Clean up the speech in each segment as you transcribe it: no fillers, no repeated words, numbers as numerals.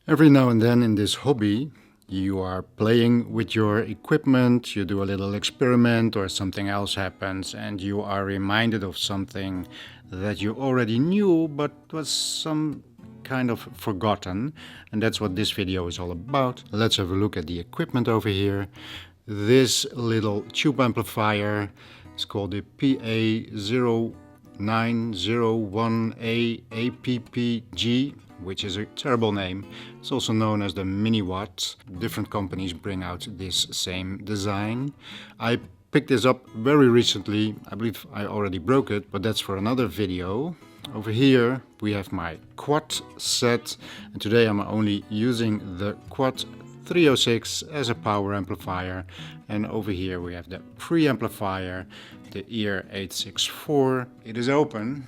Every now and then in this hobby, you are playing with your equipment, you do a little experiment or something else happens and you are reminded of something that you already knew but was some kind of forgotten. And that's what this video is all about. Let's have a look at the equipment over here. This little tube amplifier is called the PA0901A APPG, which is a terrible name. It's also known as the Mini Watt. Different companies bring out this same design. I picked this up very recently. I believe I already broke it, but that's for another video. Over here we have my quad set, and today I'm only using the quad 306 as a power amplifier, and over here we have the preamplifier, the EAR 864. It is open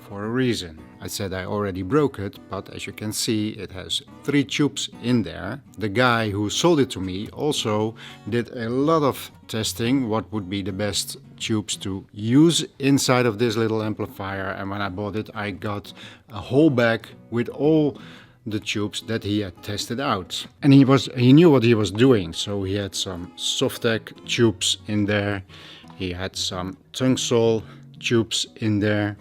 for a reason. I said I already broke it, but as you can see it has 3 tubes in there. The guy who sold it to me also did a lot of testing what would be the best tubes to use inside of this little amplifier, and when I bought it I got a whole bag with all the tubes that he had tested out. And he knew what he was doing, so he had some Softec tubes in there, he had some tungsol tubes in there,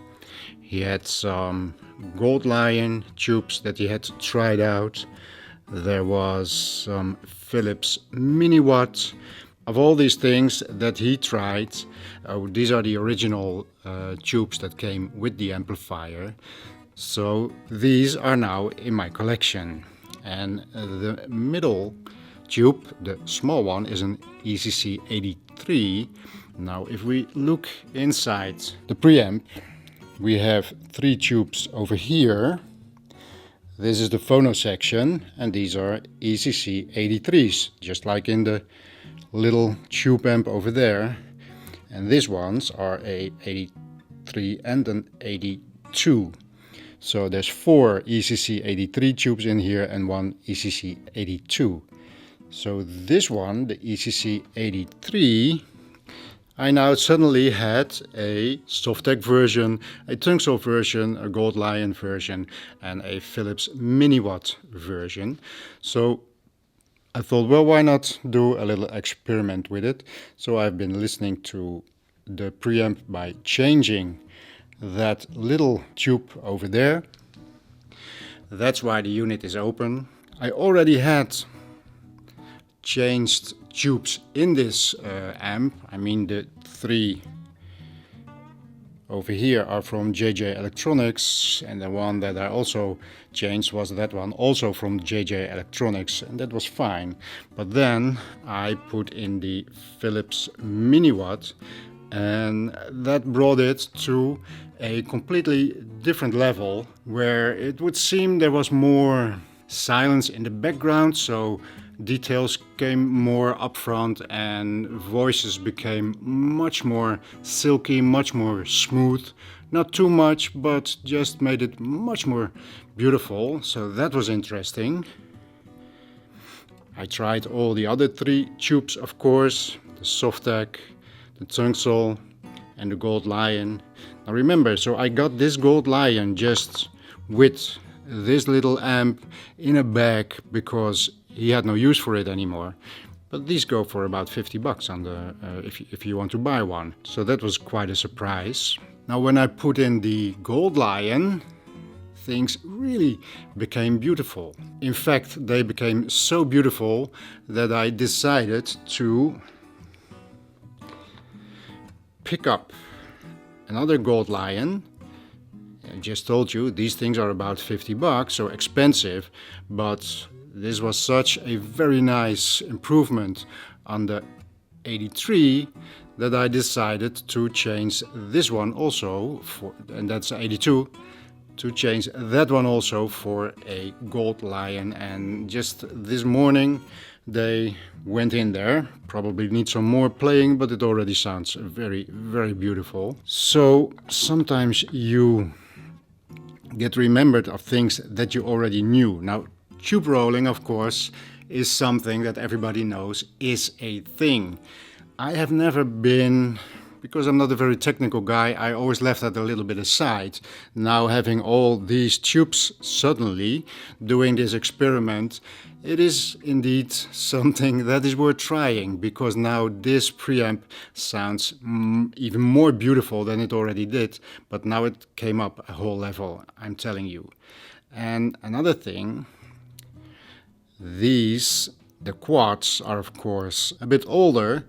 he had some Gold Lion tubes that he had tried out, there was some Philips Mini Watt. Of all these things that he tried, these are the original tubes that came with the amplifier. So these are now in my collection. And the middle tube, the small one, is an ECC 83. Now if we look inside the preamp, we have 3 tubes over here. This is the phono section, and these are ECC 83s, just like in the little tube amp over there. And these ones are a 83 and an 82. So there's 4 ECC 83 tubes in here and 1 ECC 82. So this one, the ECC 83, I now suddenly had a Softec version, a tungsol version, a Gold Lion version, and a Philips Mini Watt version. So I thought, well, why not do a little experiment with it? So I've been listening to the preamp by changing that little tube over there. That's why the unit is open. I already had changed tubes in this amp. I mean, the 3 over here are from JJ Electronics, and the one that I also changed was that one, also from JJ Electronics, and that was fine. But then I put in the Philips Mini Watt, and that brought it to a completely different level, where it would seem there was more silence in the background, so details came more upfront and voices became much more silky, much more smooth. Not too much, but just made it much more beautiful, so that was interesting. I tried all the other 3 tubes, of course, the Softec, the tungsol and the Gold Lion. Now remember, so I got this Gold Lion just with this little amp in a bag because he had no use for it anymore. But these go for about 50 bucks on the if you want to buy one. So that was quite a surprise. Now when I put in the Gold Lion, things really became beautiful. In fact, they became so beautiful that I decided to pick up another Gold Lion. I just told you these things are about 50 bucks, so expensive, but this was such a very nice improvement on the 83 that I decided to change this one also for, and that's 82, to change that one also for a Gold Lion. And just this morning they went in there. Probably need some more playing, but it already sounds very, very beautiful. So sometimes you get remembered of things that you already knew. Now, tube rolling, of course, is something that everybody knows is a thing. I have never been because I'm not a very technical guy, I always left that a little bit aside. Now having all these tubes suddenly doing this experiment, it is indeed something that is worth trying, because now this preamp sounds even more beautiful than it already did, but now it came up a whole level, I'm telling you. And another thing, the quads are of course a bit older,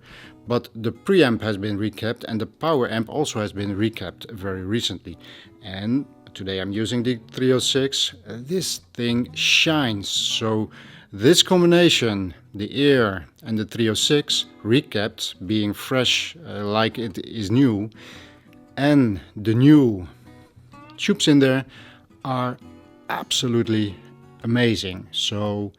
but the preamp has been recapped and the power amp also has been recapped very recently. And today I'm using the 306. This thing shines. So this combination, the EAR and the 306 recapped, being fresh like it is new, and the new tubes in there are absolutely amazing. So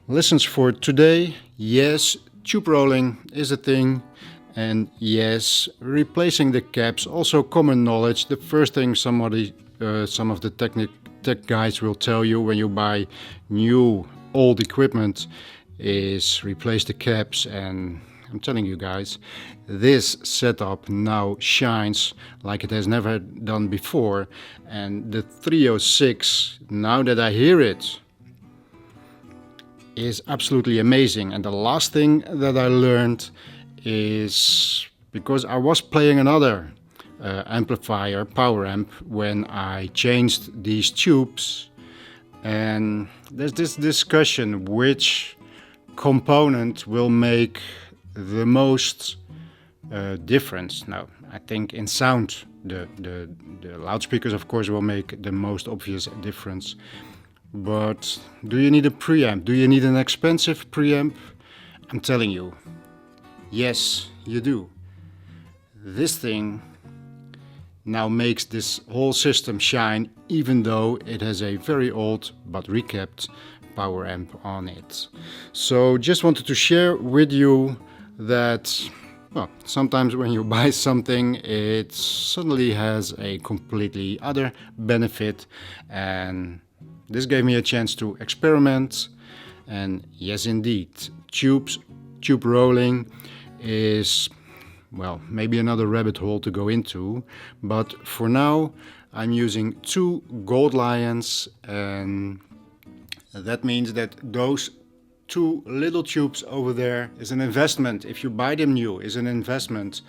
lessons for today: yes, tube rolling is a thing, and yes, replacing the caps, also common knowledge. The first thing some of the tech guys will tell you when you buy new old equipment is replace the caps, and I'm telling you guys, this setup now shines like it has never done before. And the 306, now that I hear it, is absolutely amazing. And the last thing that I learned is, because I was playing another amplifier, power amp, when I changed these tubes, and there's this discussion which component will make the most difference. Now, I think in sound, the loudspeakers of course will make the most obvious difference. But do you need a preamp? Do you need an expensive preamp? I'm telling you, yes, you do. This thing now makes this whole system shine, even though it has a very old but recapped power amp on it. So just wanted to share with you that, well, sometimes when you buy something, it suddenly has a completely other benefit, and this gave me a chance to experiment. And yes, indeed, tube rolling is, well, maybe another rabbit hole to go into, but for now I'm using 2 gold lions, and that means that those 2 little tubes over there is an investment. If you buy them new, is an investment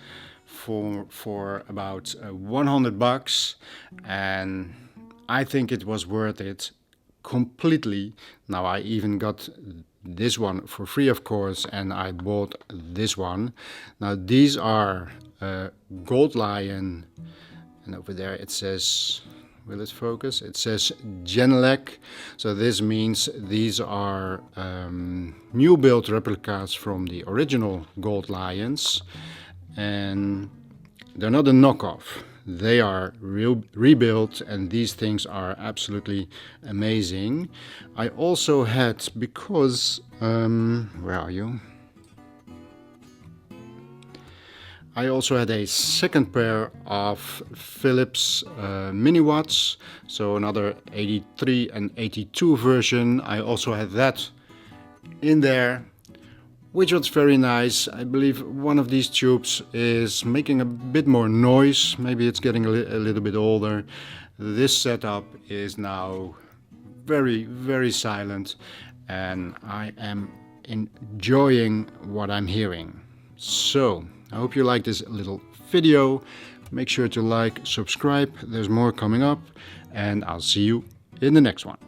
for about $100, and I think it was worth it completely. Now I even got this one for free, of course, and I bought this one. Now these are gold lion, and over there it says, will it focus? It says Genelec. So this means these are new build replicas from the original gold lions, and they're not a knockoff. They are rebuilt, and these things are absolutely amazing. I also had, because where are you? I also had a second pair of Philips mini watts, so another 83 and 82 version. I also had that in there, which was very nice. I believe one of these tubes is making a bit more noise. Maybe it's getting a little bit older. This setup is now very, very silent, and I am enjoying what I'm hearing. So I hope you like this little video. Make sure to like, subscribe. There's more coming up, and I'll see you in the next one.